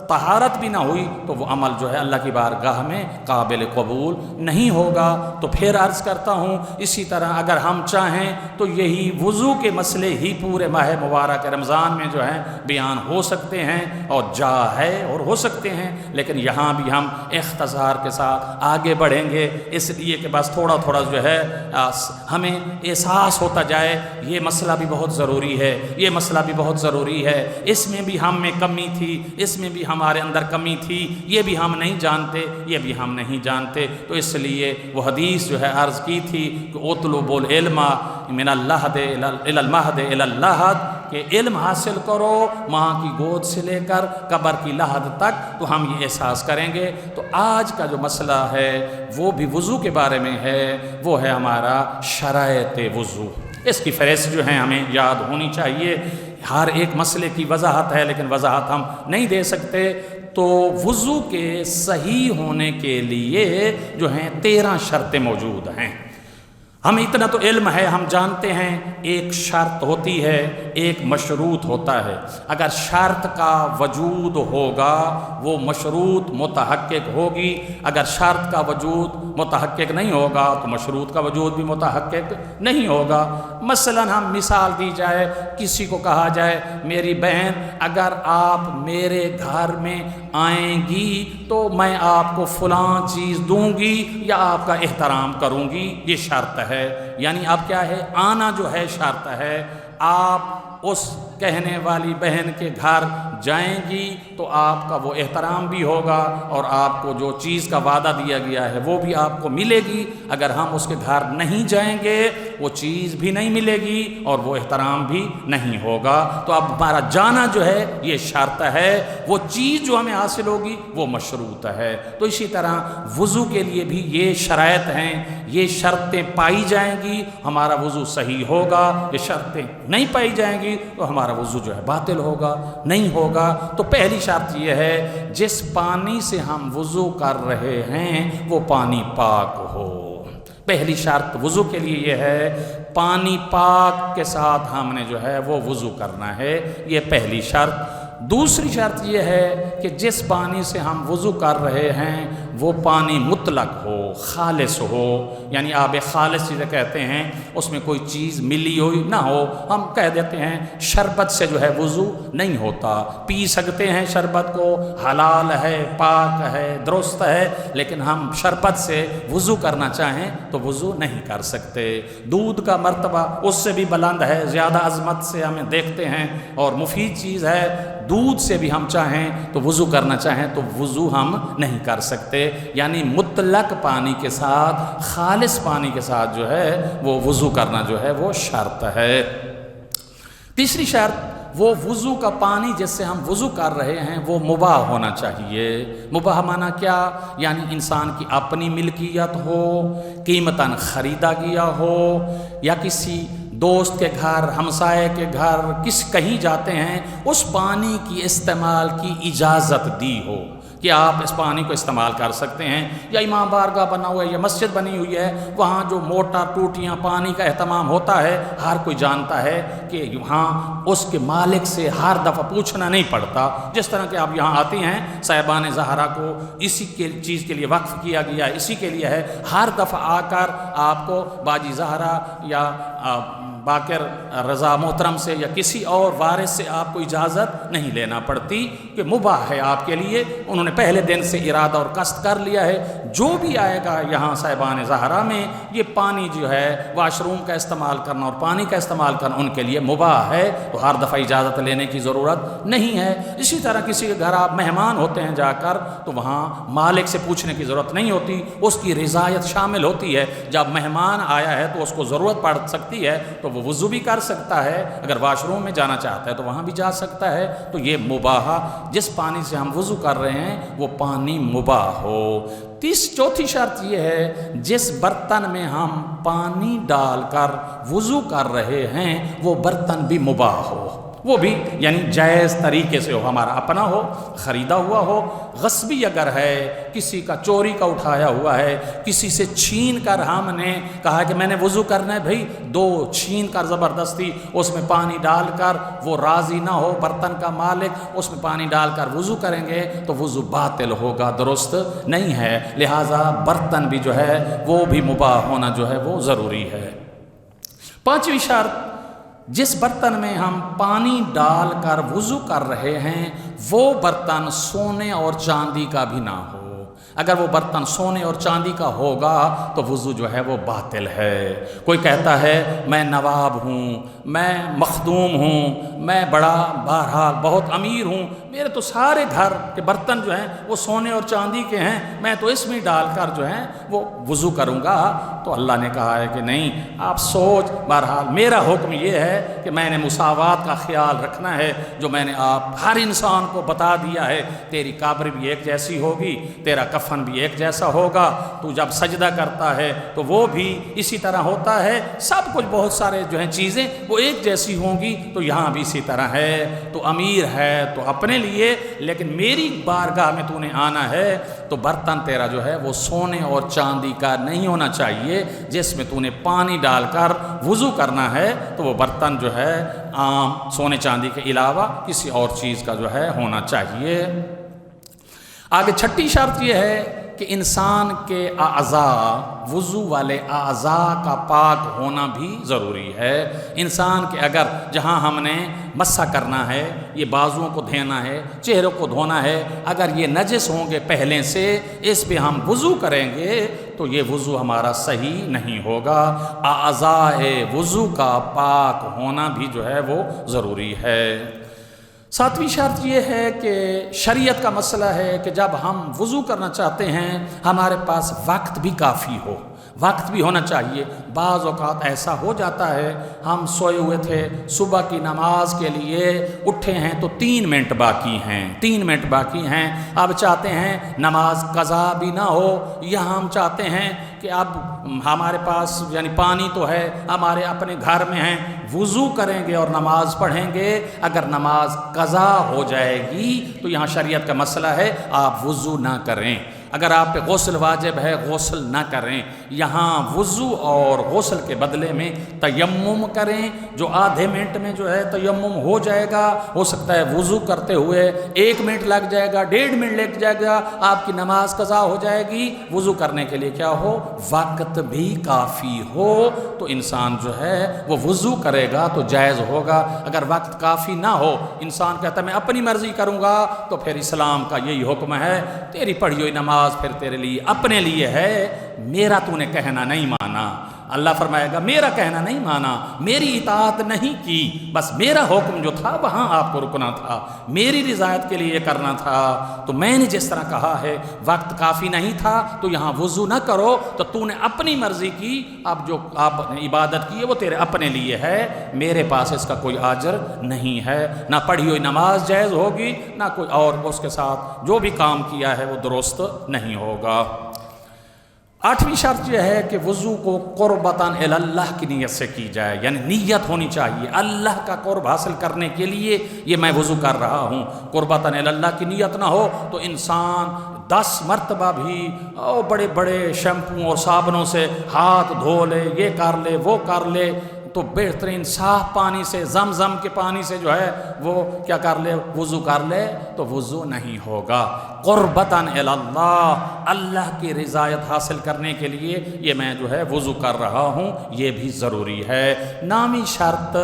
طہارت بھی نہ ہوئی تو وہ عمل جو ہے اللہ کی بارگاہ میں قابل قبول نہیں ہوگا۔ تو پھر عرض کرتا ہوں اسی طرح اگر ہم چاہیں تو یہی وضو کے مسئلے ہی پورے ماہ مبارک رمضان میں جو ہے بیان ہو سکتے ہیں اور جا ہے اور ہو سکتے ہیں، لیکن یہاں بھی ہم اختصار کے ساتھ آگے بڑھیں گے، اس لیے کہ بس تھوڑا تھوڑا جو ہے ہمیں احساس ہوتا جائے یہ مسئلہ بھی بہت ضروری ہے، یہ مسئلہ بھی بہت ضروری ہے، اس میں بھی ہم میں کمی تھی، اس میں بھی ہمارے اندر کمی تھی، یہ بھی ہم نہیں جانتے، یہ بھی ہم نہیں جانتے، تو اس لیے وہ حدیث جو ہے عرض کی تھی کہ اطلبوا العلم من اللحد الی المہد الی اللحد، کہ علم حاصل کرو ماں کی گود سے لے کر قبر کی لحد تک، تو ہم یہ احساس کریں گے۔ تو آج کا جو مسئلہ ہے وہ بھی وضو کے بارے میں ہے، وہ ہے ہمارا شرائط وضو، اس کی فہرست جو ہے ہمیں یاد ہونی چاہیے۔ ہر ایک مسئلے کی وضاحت ہے لیکن وضاحت ہم نہیں دے سکتے، تو وضو کے صحیح ہونے کے لیے جو ہیں 13 شرطیں موجود ہیں۔ ہمیں اتنا تو علم ہے، ہم جانتے ہیں ایک شرط ہوتی ہے، ایک مشروط ہوتا ہے، اگر شرط کا وجود ہوگا وہ مشروط متحقق ہوگی، اگر شرط کا وجود متحقق نہیں ہوگا تو مشروط کا وجود بھی متحقق نہیں ہوگا۔ مثلا ہم مثال دی جائے، کسی کو کہا جائے میری بہن اگر آپ میرے گھر میں آئیں گی تو میں آپ کو فلاں چیز دوں گی یا آپ کا احترام کروں گی، یہ شرط ہے، یعنی اب کیا ہے، آنا جو ہے شرط ہے، آپ اس کہنے والی بہن کے گھر جائیں گی تو آپ کا وہ احترام بھی ہوگا اور آپ کو جو چیز کا وعدہ دیا گیا ہے وہ بھی آپ کو ملے گی۔ اگر ہم اس کے گھر نہیں جائیں گے وہ چیز بھی نہیں ملے گی اور وہ احترام بھی نہیں ہوگا۔ تو اب ہمارا جانا جو ہے یہ شرط ہے، وہ چیز جو ہمیں حاصل ہوگی وہ مشروط ہے۔ تو اسی طرح وضو کے لیے بھی یہ شرائط ہیں، یہ شرطیں پائی جائیں گی ہمارا وضو صحیح ہوگا، یہ شرطیں نہیں پائی جائیں گی تو ہمارا وضو جو ہے باطل ہوگا، نہیں ہوگا۔ تو پہلی شرط یہ ہے جس پانی سے ہم وضو کر رہے ہیں وہ پانی پاک ہو۔ پہلی شرط وضو کے لیے یہ ہے پانی پاک کے ساتھ ہم نے جو ہے وہ وضو کرنا ہے، یہ پہلی شرط۔ دوسری شرط یہ ہے کہ جس پانی سے ہم وضو کر رہے ہیں وہ پانی مطلق ہو، خالص ہو، یعنی آب خالص جسے کہتے ہیں اس میں کوئی چیز ملی ہوئی نہ ہو۔ ہم کہہ دیتے ہیں شربت سے جو ہے وضو نہیں ہوتا، پی سکتے ہیں شربت کو، حلال ہے، پاک ہے، درست ہے، لیکن ہم شربت سے وضو کرنا چاہیں تو وضو نہیں کر سکتے۔ دودھ کا مرتبہ اس سے بھی بلند ہے، زیادہ عظمت سے ہمیں دیکھتے ہیں اور مفید چیز ہے۔ دودھ سے بھی ہم چاہیں تو وضو کرنا چاہیں تو وضو ہم نہیں کر سکتے، یعنی مطلق پانی کے ساتھ، خالص پانی کے ساتھ جو ہے وہ وضو کرنا جو ہے وہ شرط ہے۔ تیسری شرط وہ وضو کا پانی جس سے ہم وضو کر رہے ہیں وہ مباح ہونا چاہیے۔ مباح معنی کیا؟ یعنی انسان کی اپنی ملکیت ہو، قیمتاً خریدا گیا ہو، یا کسی دوست کے گھر، ہمسائے کے گھر، کہیں جاتے ہیں اس پانی کی استعمال کی اجازت دی ہو کہ آپ اس پانی کو استعمال کر سکتے ہیں، یا امام بارگاہ بنا ہوا ہے یا مسجد بنی ہوئی ہے، وہاں جو موٹر ٹوٹیاں پانی کا اہتمام ہوتا ہے ہر کوئی جانتا ہے کہ وہاں اس کے مالک سے ہر دفعہ پوچھنا نہیں پڑتا۔ جس طرح کہ آپ یہاں آتی ہیں صاحبان زہرا کو اسی کے چیز کے لیے وقف کیا گیا، اسی کے لیے ہے، ہر دفعہ آ کر آپ کو باجی زہرا یا باقر رضا محترم سے یا کسی اور وارث سے آپ کو اجازت نہیں لینا پڑتی کہ مباح ہے آپ کے لیے۔ انہوں نے پہلے دن سے ارادہ اور قصد کر لیا ہے جو بھی آئے گا یہاں صاحبان زہرا میں یہ پانی جو ہے واش روم کا استعمال کرنا اور پانی کا استعمال کرنا ان کے لیے مباح ہے، تو ہر دفعہ اجازت لینے کی ضرورت نہیں ہے۔ اسی طرح کسی کے گھر آپ مہمان ہوتے ہیں جا کر تو وہاں مالک سے پوچھنے کی ضرورت نہیں ہوتی، اس کی رضایت شامل ہوتی ہے۔ جب مہمان آیا ہے تو اس کو ضرورت پڑ سکتی ہے تو وہ وضو بھی کر سکتا ہے، اگر واش روم میں جانا چاہتا ہے تو وہاں بھی جا سکتا ہے۔ تو یہ مباح، جس پانی سے ہم وضو کر رہے ہیں وہ پانی مباح ہو۔ چوتھی شرط یہ ہے جس برتن میں ہم پانی ڈال کر وضو کر رہے ہیں وہ برتن بھی مباح ہو، وہ بھی یعنی جائز طریقے سے ہو، ہمارا اپنا ہو، خریدا ہوا ہو۔ غصبی اگر ہے، کسی کا چوری کا اٹھایا ہوا ہے، کسی سے چھین کر ہم نے کہا کہ میں نے وضو کرنا ہے بھائی، دو چھین کر زبردستی اس میں پانی ڈال کر وہ راضی نہ ہو، برتن کا مالک اس میں پانی ڈال کر وضو کریں گے تو وضو باطل ہوگا، درست نہیں ہے۔ لہٰذا برتن بھی جو ہے وہ بھی مباح ہونا جو ہے وہ ضروری ہے۔ پانچویں شرط جس برتن میں ہم پانی ڈال کر وضو کر رہے ہیں وہ برتن سونے اور چاندی کا بھی نہ ہو۔ اگر وہ برتن سونے اور چاندی کا ہوگا تو وضو جو ہے وہ باطل ہے۔ کوئی کہتا ہے میں نواب ہوں، میں مخدوم ہوں، میں بڑا بہرحال بہت امیر ہوں، میرے تو سارے گھر کے برتن جو ہیں وہ سونے اور چاندی کے ہیں، میں تو اس میں ڈال کر جو ہیں وہ وضو کروں گا۔ تو اللہ نے کہا ہے کہ نہیں، آپ سوچ، بہرحال میرا حکم یہ ہے کہ میں نے مساوات کا خیال رکھنا ہے، جو میں نے آپ ہر انسان کو بتا دیا ہے، تیری قبر بھی ایک جیسی ہوگی، تیرا کفن بھی ایک جیسا ہوگا، تو جب سجدہ کرتا ہے تو وہ بھی اسی طرح ہوتا ہے، سب کچھ بہت سارے جو ہیں چیزیں وہ ایک جیسی ہوں گی، تو یہاں بھی اسی طرح ہے۔ تو امیر ہے تو اپنے لیے، لیکن میری بارگاہ میں تو نے آنا ہے تو برتن تیرا جو ہے وہ سونے اور چاندی کا نہیں ہونا چاہیے، جس میں تو نے پانی ڈال کر وضو کرنا ہے تو وہ برتن جو ہے عام سونے چاندی کے علاوہ کسی اور چیز کا جو ہے ہونا چاہیے۔ آگے چھٹی شرط یہ ہے کہ انسان کے اعضاء، وضو والے اعضاء کا پاک ہونا بھی ضروری ہے۔ انسان کے اگر جہاں ہم نے مسح کرنا ہے، یہ بازوؤں کو دھونا ہے، چہرے کو دھونا ہے، اگر یہ نجس ہوں گے پہلے سے، اس پہ ہم وضو کریں گے تو یہ وضو ہمارا صحیح نہیں ہوگا۔ اعضاء وضو کا پاک ہونا بھی جو ہے وہ ضروری ہے۔ ساتویں شرط یہ ہے کہ شریعت کا مسئلہ ہے کہ جب ہم وضو کرنا چاہتے ہیں ہمارے پاس وقت بھی کافی ہو، وقت بھی ہونا چاہیے۔ بعض اوقات ایسا ہو جاتا ہے ہم سوئے ہوئے تھے، صبح کی نماز کے لیے اٹھے ہیں تو 3 منٹ باقی ہیں، 3 منٹ باقی ہیں، اب چاہتے ہیں نماز قضا بھی نہ ہو، یا ہم چاہتے ہیں کہ اب ہمارے پاس یعنی پانی تو ہے، ہمارے اپنے گھر میں ہیں، وضو کریں گے اور نماز پڑھیں گے، اگر نماز قضا ہو جائے گی تو یہاں شریعت کا مسئلہ ہے آپ وضو نہ کریں۔ اگر آپ پہ غسل واجب ہے غسل نہ کریں، یہاں وضو اور غسل کے بدلے میں تیمم کریں، جو آدھے منٹ میں جو ہے تیمم ہو جائے گا۔ ہو سکتا ہے وضو کرتے ہوئے 1 منٹ لگ جائے گا، 1.5 منٹ لگ جائے گا، آپ کی نماز قضا ہو جائے گی۔ وضو کرنے کے لیے کیا ہو، وقت بھی کافی ہو تو انسان جو ہے وہ وضو کرے گا تو جائز ہوگا۔ اگر وقت کافی نہ ہو، انسان کہتا ہے میں اپنی مرضی کروں گا، تو پھر اسلام کا یہی حکم ہے تیری پڑھی ہوئی نماز پھر تیرے لیے اپنے لیے ہے، میرا تو نے کہنا نہیں مانا۔ اللہ فرمائے گا میرا کہنا نہیں مانا، میری اطاعت نہیں کی، بس میرا حکم جو تھا وہاں آپ کو رکنا تھا، میری رضایت کے لیے یہ کرنا تھا، تو میں نے جس طرح کہا ہے وقت کافی نہیں تھا تو یہاں وضو نہ کرو، تو نے اپنی مرضی کی، اب جو آپ نے عبادت کی ہے وہ تیرے اپنے لیے ہے، میرے پاس اس کا کوئی اجر نہیں ہے، نہ پڑھی ہوئی نماز جائز ہوگی، نہ کوئی اور اس کے ساتھ جو بھی کام کیا ہے وہ درست نہیں ہوگا۔ 8ویں شرط یہ ہے کہ وضو کو قربتاً اللہ کی نیت سے کی جائے، یعنی نیت ہونی چاہیے اللہ کا قرب حاصل کرنے کے لیے یہ میں وضو کر رہا ہوں۔ قربتاً اللہ کی نیت نہ ہو تو انسان 10 مرتبہ بھی بڑے بڑے شیمپو اور صابنوں سے ہاتھ دھو لے، یہ کر لے وہ کر لے، تو بہترین صاف پانی سے، زمزم کے پانی سے جو ہے وہ کیا کر لے، وضو کر لے، تو وضو نہیں ہوگا۔ قربتاً اللہ، اللہ کی رضایت حاصل کرنے کے لیے یہ میں جو ہے وضو کر رہا ہوں، یہ بھی ضروری ہے۔ 9ویں شرط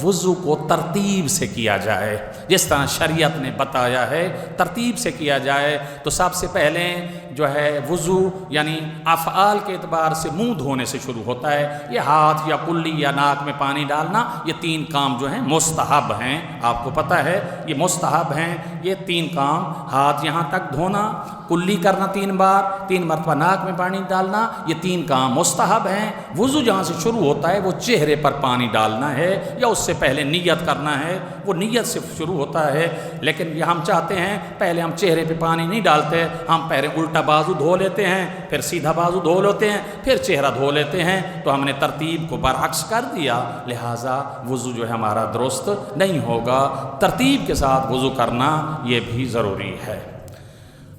وضو کو ترتیب سے کیا جائے، جس طرح شریعت نے بتایا ہے ترتیب سے کیا جائے۔ تو سب سے پہلے جو ہے وضو یعنی افعال کے اعتبار سے منہ دھونے سے شروع ہوتا ہے، یہ ہاتھ یا کلی یا ناک میں پانی ڈالنا، یہ 3 کام جو ہیں مستحب ہیں، آپ کو پتہ ہے یہ مستحب ہیں، یہ 3 کام، ہاتھ یہاں تک دھونا، کلی کرنا 3 بار، 3 مرتبہ ناک میں پانی ڈالنا، یہ 3 کام مستحب ہیں۔ وضو جہاں سے شروع ہوتا ہے وہ چہرے پر پانی ڈالنا ہے یا اس سے پہلے نیت کرنا ہے، وہ نیت سے شروع ہوتا ہے، لیکن یہ ہم چاہتے ہیں پہلے ہم چہرے پہ پانی نہیں ڈالتے، ہم پہلے الٹا بازو دھو لیتے ہیں، پھر سیدھا بازو دھو لیتے ہیں، پھر چہرہ دھو لیتے ہیں، تو ہم نے ترتیب کو برعکس کر دیا، لہٰذا وضو جو ہے ہمارا درست نہیں ہوگا۔ ترتیب کے ساتھ وضو کرنا یہ بھی ضروری ہے۔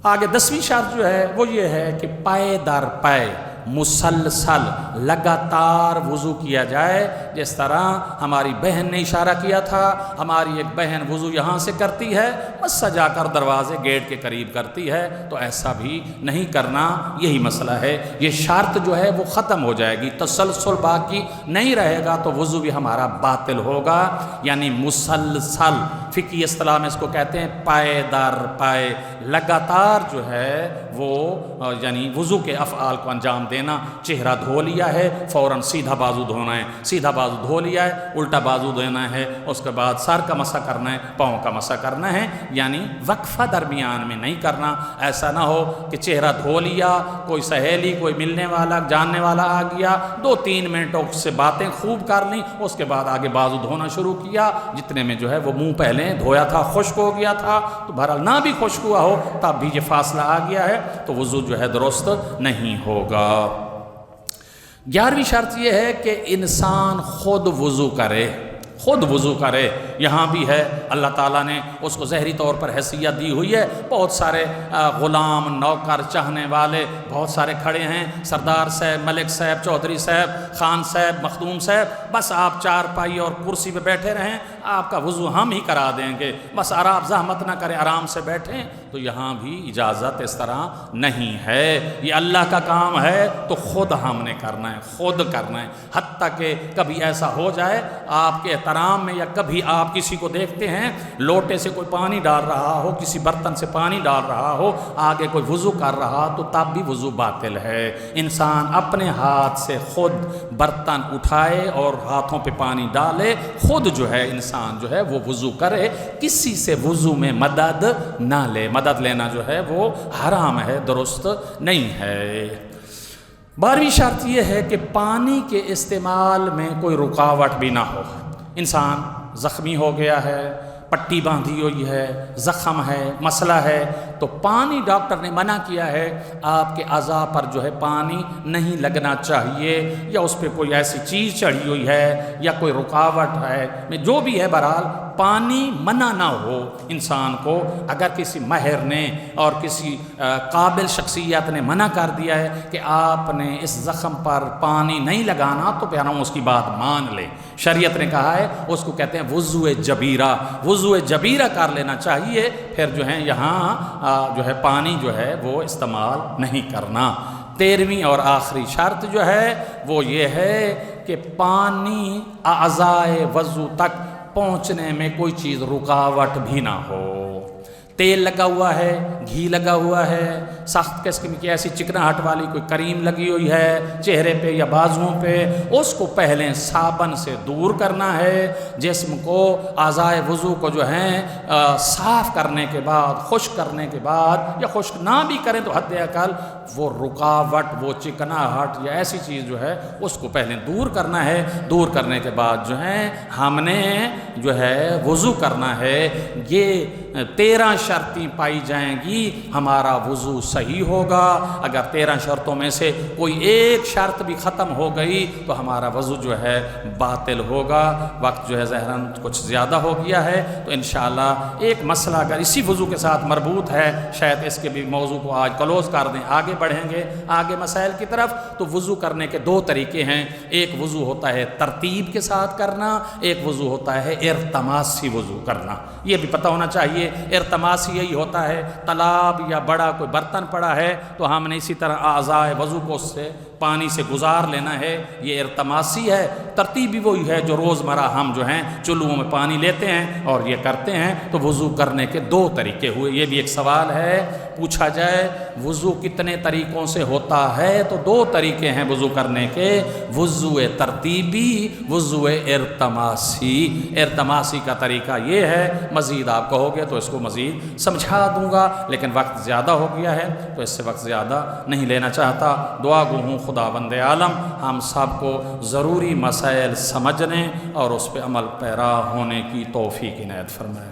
آگے 10ویں شرط جو ہے وہ یہ ہے کہ پائے در پائے مسلسل لگاتار وضو کیا جائے، جس طرح ہماری بہن نے اشارہ کیا تھا، ہماری ایک بہن وضو یہاں سے کرتی ہے، بس سجا کر دروازے گیٹ کے قریب کرتی ہے، تو ایسا بھی نہیں کرنا، یہی مسئلہ ہے۔ یہ شرط جو ہے وہ ختم ہو جائے گی، تسلسل باقی نہیں رہے گا تو وضو بھی ہمارا باطل ہوگا، یعنی مسلسل فقہی اصطلاح میں اس کو کہتے ہیں پائے در پائے، لگاتار جو ہے وہ یعنی وضو کے افعال کو انجام دینا۔ چہرہ دھو لیا ہے فوراً سیدھا بازو دھونا ہے، سیدھا بازو دھو لیا ہے الٹا بازو دھونا ہے، اس کے بعد سر کا مسح کرنا ہے، پاؤں کا مسح کرنا ہے، یعنی وقفہ درمیان میں نہیں کرنا۔ ایسا نہ ہو کہ چہرہ دھو لیا، کوئی سہیلی کوئی ملنے والا جاننے والا آ گیا، 2-3 منٹوں سے باتیں خوب کر لیں، اس کے بعد آگے بازو دھونا شروع کیا، جتنے میں جو ہے وہ منہ پہلے دھویا تھا خشک ہو گیا تھا، تو بہرحال نہ بھی خشک ہوا ہو تب بھی یہ فاصلہ آ گیا ہے تو وضو جو ہے درست نہیں ہوگا۔ 11ویں شرط یہ ہے کہ انسان خود وضو کرے، خود وضو کرے، یہاں بھی ہے، اللہ تعالیٰ نے اس کو ظاہری طور پر حیثیت دی ہوئی ہے، بہت سارے غلام نوکر چاہنے والے بہت سارے کھڑے ہیں، سردار صاحب، ملک صاحب، چودھری صاحب، خان صاحب، مخدوم صاحب، بس آپ چارپائی اور کرسی پہ بیٹھے رہیں، آپ کا وضو ہم ہی کرا دیں گے، بس آپ زحمت نہ کریں، آرام سے بیٹھیں۔ تو یہاں بھی اجازت اس طرح نہیں ہے، یہ اللہ کا کام ہے تو خود ہم نے کرنا ہے، خود کرنا ہے۔ حتیٰ کہ کبھی ایسا ہو جائے آپ کے احترام میں، یا کبھی آپ کسی کو دیکھتے ہیں لوٹے سے کوئی پانی ڈال رہا ہو، کسی برتن سے پانی ڈال رہا ہو، آگے کوئی وضو کر رہا تو تب بھی وضو باطل ہے۔ انسان اپنے ہاتھ سے خود برتن اٹھائے اور ہاتھوں پہ پانی ڈالے، خود جو ہے انسان جو ہے وہ وضو کرے، کسی سے وضو میں مدد نہ لے، مدد لینا جو ہے وہ حرام ہے، درست نہیں ہے۔ 12ویں شرط یہ ہے کہ پانی کے استعمال میں کوئی رکاوٹ بھی نہ ہو۔ انسان زخمی ہو گیا ہے، پٹی باندھی ہوئی ہے، زخم ہے، مسئلہ ہے، تو پانی ڈاکٹر نے منع کیا ہے، آپ کے اعضاء پر جو ہے پانی نہیں لگنا چاہیے، یا اس پہ کوئی ایسی چیز چڑھی ہوئی ہے یا کوئی رکاوٹ ہے، جو بھی ہے بہرحال پانی منع نہ ہو انسان کو۔ اگر کسی ماہر نے اور کسی قابل شخصیت نے منع کر دیا ہے کہ آپ نے اس زخم پر پانی نہیں لگانا، تو پھر ہم اس کی بات مان لیں۔ شریعت نے کہا ہے، اس کو کہتے ہیں وضو جبیرہ، وضو جبیرہ کر لینا چاہیے، پھر جو ہے یہاں جو ہے پانی جو ہے وہ استعمال نہیں کرنا۔ 13ویں اور آخری شرط جو ہے وہ یہ ہے کہ پانی اعضائے وضو تک پہنچنے میں کوئی چیز رکاوٹ بھی نہ ہو۔ تیل لگا ہوا ہے، گھی لگا ہوا ہے، سخت قسم کی ایسی چکناہٹ والی کوئی کریم لگی ہوئی ہے چہرے پہ یا بازوؤں پہ، اس کو پہلے صابن سے دور کرنا ہے۔ جسم کو، اعضائے وضو کو جو ہیں صاف کرنے کے بعد، خشک کرنے کے بعد، یا خشک نہ بھی کریں تو حد اقل وہ رکاوٹ، وہ چکناہٹ یا ایسی چیز جو ہے اس کو پہلے دور کرنا ہے۔ دور کرنے کے بعد جو ہے ہم نے جو ہے وضو کرنا ہے۔ یہ 13 شرطیں پائی جائیں گی، ہمارا وضو صحیح ہوگا۔ اگر 13 شرطوں میں سے کوئی ایک شرط بھی ختم ہو گئی تو ہمارا وضو جو ہے باطل ہوگا۔ وقت جو ہے ظاہراً کچھ زیادہ ہو گیا ہے، تو انشاءاللہ ایک مسئلہ اگر اسی وضو کے ساتھ مربوط ہے، شاید اس کے بھی موضوع کو آج کلوز کر دیں، آگے بڑھیں گے آگے مسائل کی طرف۔ تو وضو کرنے کے 2 طریقے ہیں، ایک وضو ہوتا ہے ترتیب کے ساتھ کرنا، ایک وضو ہوتا ہے ارتماسی وضو کرنا۔ یہ بھی پتہ ہونا چاہیے، ارتماسی یہی ہوتا ہے تالاب یا بڑا کوئی برتن پڑا ہے تو ہم نے اسی طرح اعضائے وضو کو اس سے پانی سے گزار لینا ہے، یہ ارتماسی ہے۔ ترتیب بھی وہی ہے جو روزمرہ ہم جو ہیں چلوؤں میں پانی لیتے ہیں اور یہ کرتے ہیں۔ تو وضو کرنے کے 2 طریقے ہوئے۔ یہ بھی ایک سوال ہے، پوچھا جائے وضو کتنے طریقوں سے ہوتا ہے، تو 2 طریقے ہیں وضو کرنے کے، وضو ترتیبی، وضو ارتماسی۔ ارتماسی کا طریقہ یہ ہے، مزید آپ کہو گے تو اس کو مزید سمجھا دوں گا، لیکن وقت زیادہ ہو گیا ہے تو اس سے وقت زیادہ نہیں لینا چاہتا۔ دعا گو ہوں خداوند عالم ہم سب کو ضروری مسائل سمجھنے اور اس پہ عمل پیرا ہونے کی توفیق عنایت فرمائے۔